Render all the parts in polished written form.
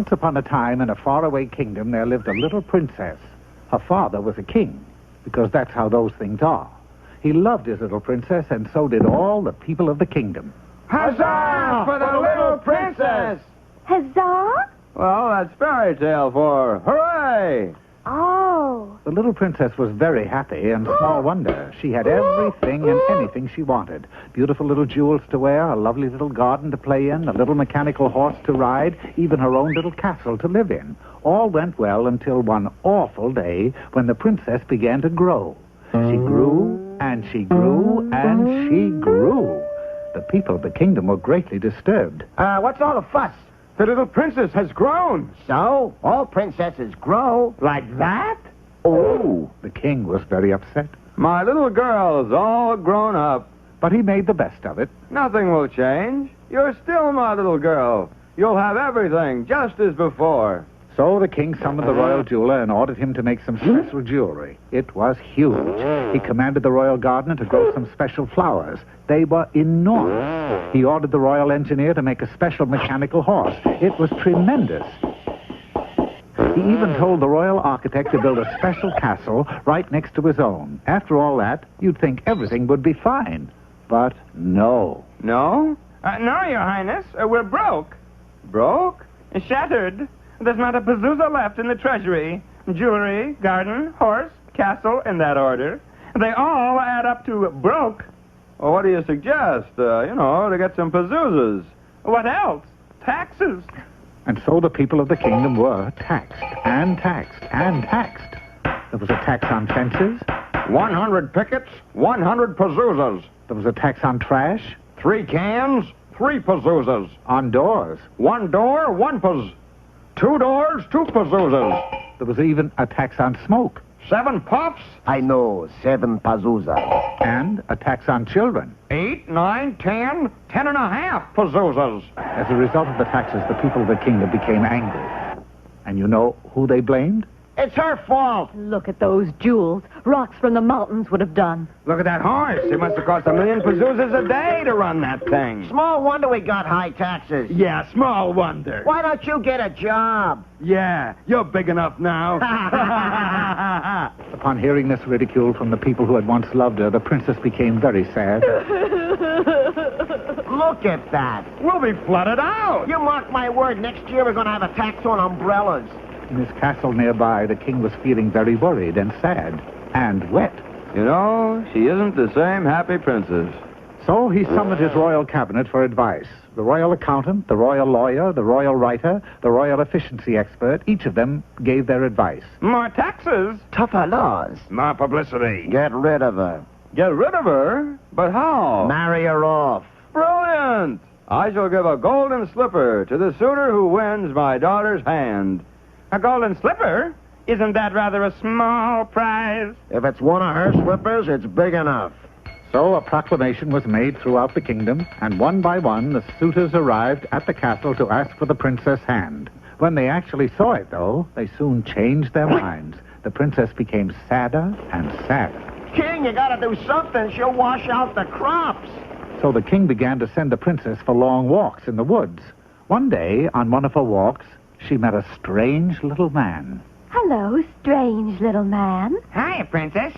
Once upon a time, in a faraway kingdom, there lived a little princess. Her father was a king, because that's how those things are. He loved his little princess, and so did all the people of the kingdom. Huzzah for the little princess! Huzzah? Well, that's fairy tale for hooray! Oh. The little princess was very happy, and small wonder. She had everything and anything she wanted. Beautiful little jewels to wear, a lovely little garden to play in, a little mechanical horse to ride, even her own little castle to live in. All went well until one awful day when the princess began to grow. She grew, and she grew, and she grew. The people of the kingdom were greatly disturbed. What's all the fuss? The little princess has grown. So, all princesses grow. Like that? Oh. The king was very upset, My little girl is all grown up. but he made the best of it. Nothing will change. You're still my little girl. You'll have everything just as before. So the king summoned the royal jeweler and ordered him to make some special jewelry. It was huge. He commanded the royal gardener to grow some special flowers. They were enormous. He ordered the royal engineer to make a special mechanical horse. It was tremendous. He even told the royal architect to build a special castle right next to his own. After all that, you'd think everything would be fine. But no. No? No, Your Highness. We're broke. Broke? Shattered. There's not a bazooza left in the treasury. Jewelry, garden, horse, castle, in that order. They all add up to broke. Well, what do you suggest? To get some pazoozas. What else? Taxes. And so the people of the kingdom were taxed and taxed and taxed. There was a tax on fences. 100 pickets, 100 pazoozas. There was a tax on trash. 3 cans, 3 pazoozas. On doors. 1 door, 1 paz. 2 doors, 2 pazoozas. There was even a tax on smoke. 7 puffs. I know, 7 pazoozas. And a tax on children. 8, 9, 10, 10 and a half pazoozas. As a result of the taxes, the people of the kingdom became angry. And you know who they blamed? It's her fault. Look at those jewels. Rocks from the mountains would have done. Look at that horse. It must have cost 1,000,000 pazoozas a day to run that thing. Small wonder we got high taxes. Yeah, small wonder. Why don't you get a job? Yeah, you're big enough now. Upon hearing this ridicule from the people who had once loved her, the princess became very sad. Look at that. We'll be flooded out. You mark my word, next year we're going to have a tax on umbrellas. In his castle nearby, the king was feeling very worried and sad and wet. You know, she isn't the same happy princess. So he summoned his royal cabinet for advice. The royal accountant, the royal lawyer, the royal writer, the royal efficiency expert, each of them gave their advice. More taxes. Tougher laws. More publicity. Get rid of her. Get rid of her? But how? Marry her off. Brilliant! I shall give a golden slipper to the suitor who wins my daughter's hand. A golden slipper? Isn't that rather a small prize? If it's one of her slippers, it's big enough. So a proclamation was made throughout the kingdom, and one by one the suitors arrived at the castle to ask for the princess' hand. When they actually saw it, though, they soon changed their minds. The princess became sadder and sadder. King, you gotta do something. She'll wash out the crops. So the king began to send the princess for long walks in the woods. One day, on one of her walks, she met a strange little man. Hello, strange little man. Hiya, Princess.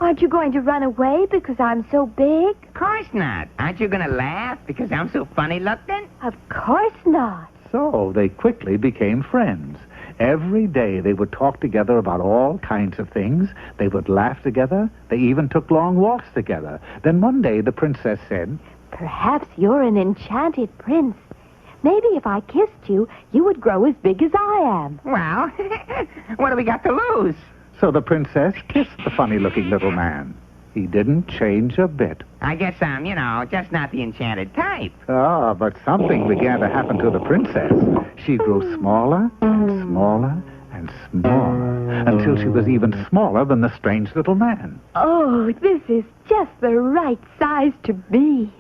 Aren't you going to run away because I'm so big? Of course not. Aren't you going to laugh because I'm so funny looking? Of course not. So they quickly became friends. Every day they would talk together about all kinds of things. They would laugh together. They even took long walks together. Then one day the princess said, Perhaps you're an enchanted prince. Maybe if I kissed you, you would grow as big as I am. Well, what do we got to lose? So the princess kissed the funny-looking little man. He didn't change a bit. I guess I'm, just not the enchanted type. Ah, but something began to happen to the princess. She grew smaller and smaller and smaller until she was even smaller than the strange little man. Oh, this is just the right size to be.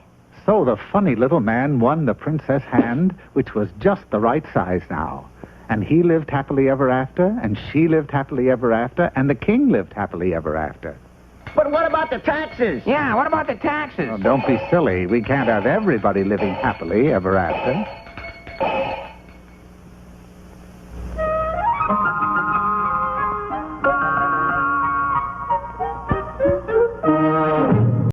So the funny little man won the princess' hand, which was just the right size now. And he lived happily ever after, and she lived happily ever after, and the king lived happily ever after. But what about the taxes? Yeah, what about the taxes? Oh, don't be silly. We can't have everybody living happily ever after.